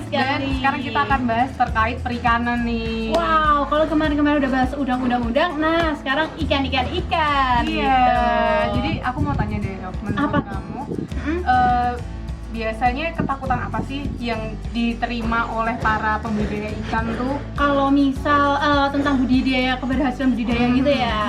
Dan sekarang kita akan bahas terkait perikanan nih. Wow, kalau kemarin-kemarin udah bahas udang, nah sekarang ikan. Iya, Gitu. jadi aku mau tanya deh, Dok, menurut Apa? kamu biasanya ketakutan apa sih yang diterima oleh para pembudidaya ikan tuh? Kalau misal tentang budidaya, keberhasilan budidaya gitu ya,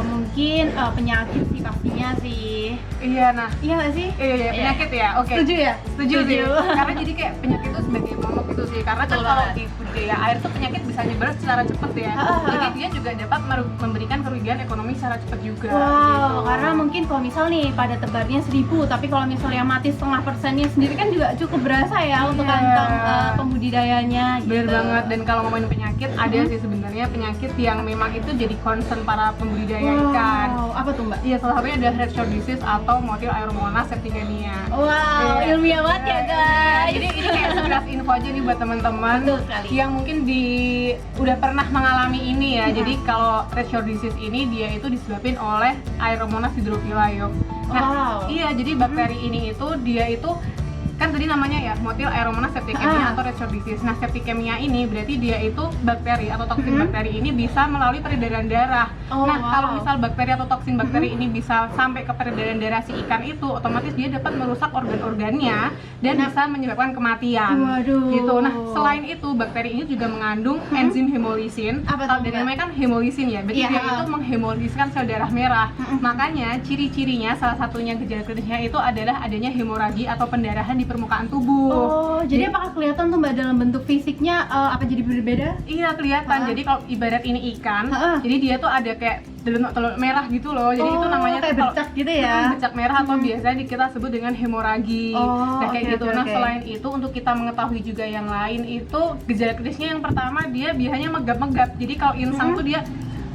mungkin penyakit sih pastinya sih. Iya, nah, Iya nggak sih? iya penyakit ya, oke. Setuju ya? Setuju sih. Karena jadi kayak penyakit itu sebagai momok itu sih. Karena kan Betul kalau banget. di budidaya air tuh penyakit bisa nyebar secara cepat ya. Jadi dia juga dapat memberikan kerugian ekonomi secara cepat juga. Wow, gitu. karena mungkin kalau misal nih pada tebarnya 1000, tapi kalau misalnya mati 0,5%-nya sendiri kan juga cukup berasa ya untuk Iya. kantong pembudidayanya gitu. Bener banget, dan kalau ngomongin penyakit, ada sih sebenarnya penyakit yang memang itu jadi concern para pembudidaya ikan. Wow, apa tuh Mbak? Iya, salah satunya ada red shore disease atau motil aeromonas septicemia. Wow, Iya. ilmiah banget ya guys. Jadi ini kayak sekilas info aja nih buat teman-teman Betul sekali. yang mungkin udah pernah mengalami ini ya. Jadi kalau red shore disease ini dia itu disebabkan oleh Aeromonas hydrophila, yuk. Nah, Wow. iya, jadi bakteri ini itu dia itu kan tadi namanya ya motil aeromonas septicemia atau red shore disease. Nah, septicemia ini berarti dia itu bakteri atau toksin bakteri ini bisa melalui peredaran darah. Nah, kalau misal bakteri atau toksin bakteri ini bisa sampai ke peredaran darah si ikan itu, otomatis dia dapat merusak organ-organnya dan bisa menyebabkan kematian. Waduh. Gitu. Nah, selain itu bakteri ini juga mengandung enzim hemolisin. Apa Kalau tuh, dari Mbak? namanya kan hemolisin ya, berarti Iya, dia itu menghemoliskan sel darah merah. Makanya ciri-cirinya salah satunya gejala klinisnya itu adalah adanya hemoragi atau pendarahan di permukaan tubuh. Oh, jadi apakah kelihatan tuh Mbak dalam bentuk fisiknya apa jadi berbeda? Iya, kelihatan. Jadi kalau ibarat ini ikan, jadi dia tuh ada kayak telur merah gitu loh. Jadi itu namanya kayak tuh kalau- bercak gitu ya. bercak merah atau biasanya kita sebut dengan hemoragi. Nah, kayak oke, gitu. oke, Nah, oke. selain itu untuk kita mengetahui juga yang lain itu gejala klinisnya yang pertama dia biasanya megap-megap. Jadi kalau insang tuh dia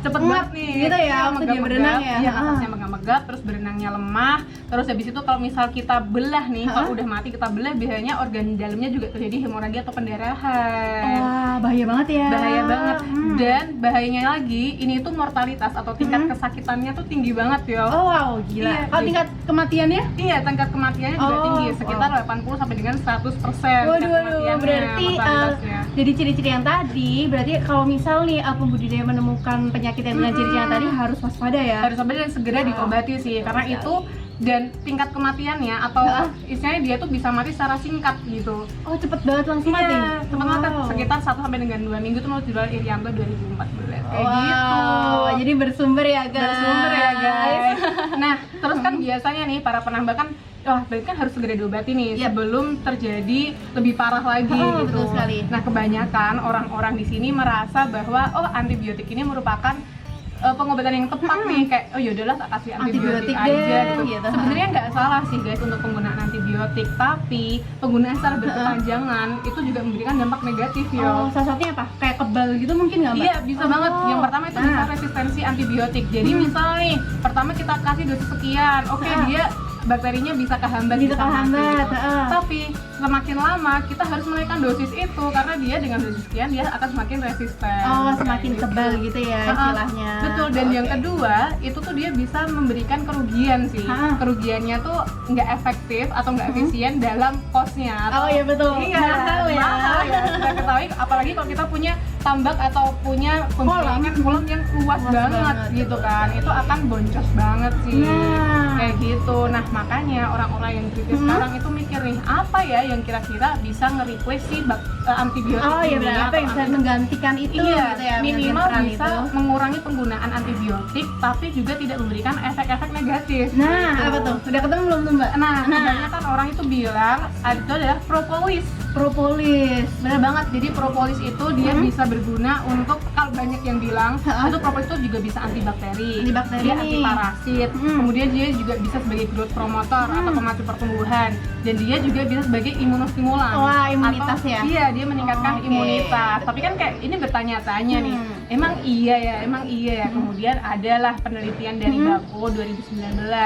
cepet banget nih gitu ya, Iya, waktu dia berenang ya. iya, nafasnya megap-megap, terus berenangnya lemah, terus habis itu kalau misal kita belah nih, kalau udah mati kita belah biasanya organ dalamnya juga terjadi hemoragi atau pendarahan. Wah, bahaya banget ya. Bahaya banget. Dan bahayanya lagi ini tuh mortalitas atau tingkat kesakitannya tuh tinggi banget ya. Oh wow, gila. Iya, Kalau tingkat kematiannya? Iya, tingkat kematiannya juga tinggi, sekitar 80 sampai dengan 100%. Waduh, berarti jadi ciri-ciri yang tadi, berarti kalau misal nih pembudidaya menemukan penyakit yang dengan ciri-ciri yang tadi harus waspada ya. Harus sampai dan segera diobati sih, karena itu dan tingkat kematiannya atau istilahnya dia tuh bisa mati secara singkat gitu. Oh, cepet banget langsung mati. Iya, teman sekitar 1 sampai dengan 2 minggu tuh menurut judul Irianto 2014 kayak gitu. Jadi bersumber ya guys. Bersumber ya guys. Nah, terus kan biasanya nih para penambak kan berarti kan harus segera diobati nih sebelum terjadi lebih parah lagi gitu. Betul sekali. Nah, kebanyakan orang-orang di sini merasa bahwa antibiotik ini merupakan pengobatan yang tepat nih, kayak yaudahlah tak kasih antibiotik aja deh, gitu. Sebenarnya nggak salah sih guys untuk penggunaan antibiotik, tapi penggunaan secara berkepanjangan itu juga memberikan dampak negatif ya. Salah satunya apa? Kayak kebal gitu mungkin nggak Mbak? Iya, bisa banget. Yang pertama itu bisa resistensi antibiotik. Jadi misal nih, pertama kita kasih dosis sekian, dia bakterinya bisa kehambat, Bisa kehambat, mati, gitu. Tapi semakin lama kita harus menaikkan dosis itu karena dia dengan dosis sekian dia akan semakin resisten. Semakin kebal gitu ya istilahnya. Betul, dan yang kedua itu tuh dia bisa memberikan kerugian sih. Kerugiannya tuh nggak efektif atau nggak efisien dalam cost-nya. Iya betul. Iya, mahal ya. Kita ketahui apalagi kalau kita punya tambak atau punya pembuangan kolam yang luas banget gitu kan, itu akan boncos banget sih. Kayak gitu. Nah, makanya orang-orang yang kritis sekarang itu mikir nih, apa ya yang kira-kira bisa nge-replace si antibiotik Oh iya ini, benar, apa yang bisa menggantikan itu iya, gitu ya. minimal menggantikan bisa itu. mengurangi penggunaan antibiotik tapi juga tidak memberikan efek-efek negatif. Nah, gitu. apa tuh? Udah ketemu belum tuh Mbak? Nah, kebanyakan orang itu bilang itu adalah propolis. Propolis. Benar banget. Jadi propolis itu dia bisa berguna untuk, kalau banyak yang bilang itu propolis itu juga bisa antibakteri, dia anti parasit, kemudian dia juga bisa sebagai growth promoter atau pemacu pertumbuhan, dan dia juga bisa sebagai imunostimulan. Wah, imunitas atau, ya? Iya, dia meningkatkan imunitas. Tapi kan kayak ini bertanya-tanya nih, emang iya ya. Kemudian adalah penelitian dari Bako 2019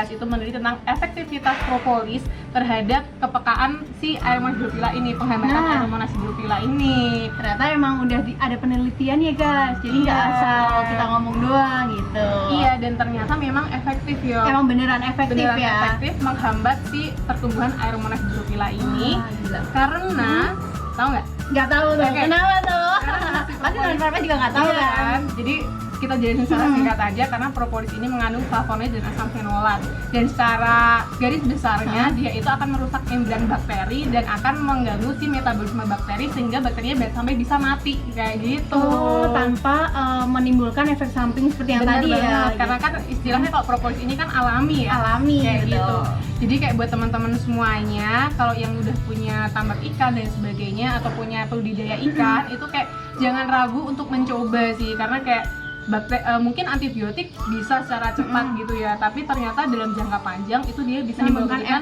itu meneliti tentang efektivitas propolis terhadap kepekaan si Aeromonas hydrophila ini, penghambatan Aeromonas hydrophila ini. Ternyata emang udah ada penelitian ya guys, jadi nggak asal kita ngomong doang gitu. Iya, dan ternyata memang efektif ya. Emang beneran efektif efektif menghambat si pertumbuhan Aeromonas hydrophila ini. Gila. Karena tahu nggak? Nggak tahu tuh, Oke. kenapa tuh? Karena si Pasti propolis- teman-teman juga nggak tahu Iya kan? Jadi kita jelasin secara singkat aja karena propolis ini mengandung flavonoid dan asam fenolat, dan secara garis besarnya dia itu akan merusak membran bakteri dan akan mengganggu si metabolisme bakteri sehingga bakterinya sampai bisa mati kayak gitu. Oh, tanpa menimbulkan efek samping seperti yang Bener tadi ya. banget, karena kan istilahnya kalau propolis ini kan alami ya. Alami Kayak gitu. gitu. Jadi kayak buat teman-teman semuanya, kalau yang udah punya tambak ikan dan sebagainya atau punya budidaya ikan, itu kayak jangan ragu untuk mencoba sih, karena kayak mungkin antibiotik bisa secara cepat gitu ya, tapi ternyata dalam jangka panjang itu dia bisa Menimbulkan memberikan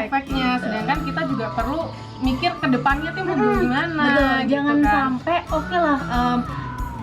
efeknya. gitu. Sedangkan kita juga perlu mikir ke depannya tuh mau gimana. Betul, gitu jangan kan. sampai oke lah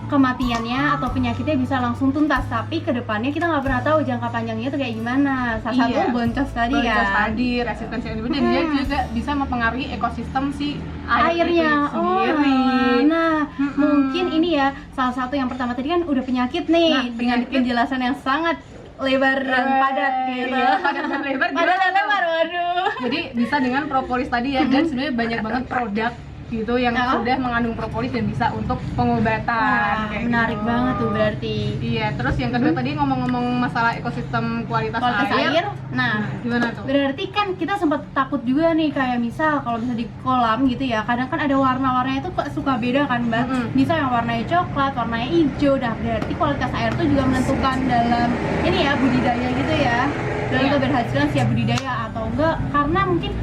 kematiannya atau penyakitnya bisa langsung tuntas, tapi kedepannya kita nggak pernah tahu jangka panjangnya itu kayak gimana. Salah satu Iya. boncos tadi Boncos kan. tadi, resistensi antibiotik, dan dia juga bisa mempengaruhi ekosistem si Airnya. itu sendiri. Nah, mungkin ini ya salah satu yang pertama tadi kan udah penyakit nih, Nah, dengan penyakit. penjelasan yang sangat lebar dan padat gitu. Iya, padat dan lebar. Padat dan gimana lebar, tuh? waduh. Jadi bisa dengan propolis tadi ya, dan sebenarnya banyak banget produk gitu yang Oh. sudah mengandung propolis dan bisa untuk pengobatan. Wah, kayak menarik gitu. banget tuh berarti. Iya, terus yang kedua tadi ngomong-ngomong masalah ekosistem kualitas Air. Nah, Nah, gimana tuh? berarti kan kita sempat takut juga nih, kayak misal kalau bisa di kolam gitu ya, kadang kan ada warna-warnanya itu kok suka beda kan Mbak. Misal yang warnanya coklat, warnanya hijau. Nah, berarti kualitas air itu juga menentukan dalam ini ya budidaya gitu ya, dalam Iya. keberhasilan siap budidaya atau enggak, karena mungkin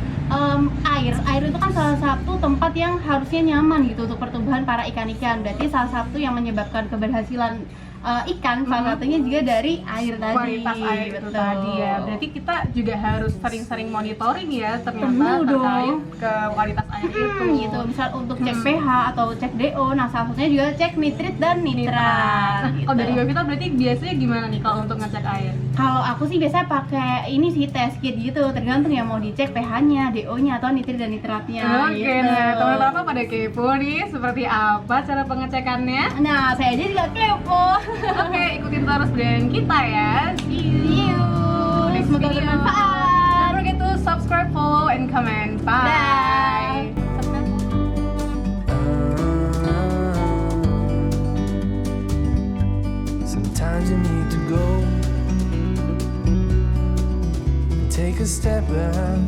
air itu kan salah satu tempat yang harusnya nyaman gitu untuk pertumbuhan para ikan-ikan. Berarti salah satu yang menyebabkan keberhasilan ikan salah satunya juga dari air tadi. Kualitas air itu Betul. tadi ya. Berarti kita juga harus sering-sering monitoring ya ternyata Betul dong. terkait ke kualitas air itu. Gitu, misal untuk cek pH atau cek DO, nah salah satunya juga cek nitrit dan nitrat. Nah, gitu. kalau dari Yovita berarti biasanya gimana nih kalau untuk ngecek air? Kalau aku sih biasanya pakai ini sih test kit gitu, tergantung ya mau dicek pH-nya, DO-nya atau nitrit dan nitratnya. Oke, gitu. nah teman-teman pada kepo nih seperti apa cara pengecekannya? Nah, saya aja juga kepo. Oke, ikutin terus brand kita ya. See you. Next Semoga video. bermanfaat. Don't forget to subscribe, follow, and comment. Bye. Sometimes you need to go and take a step back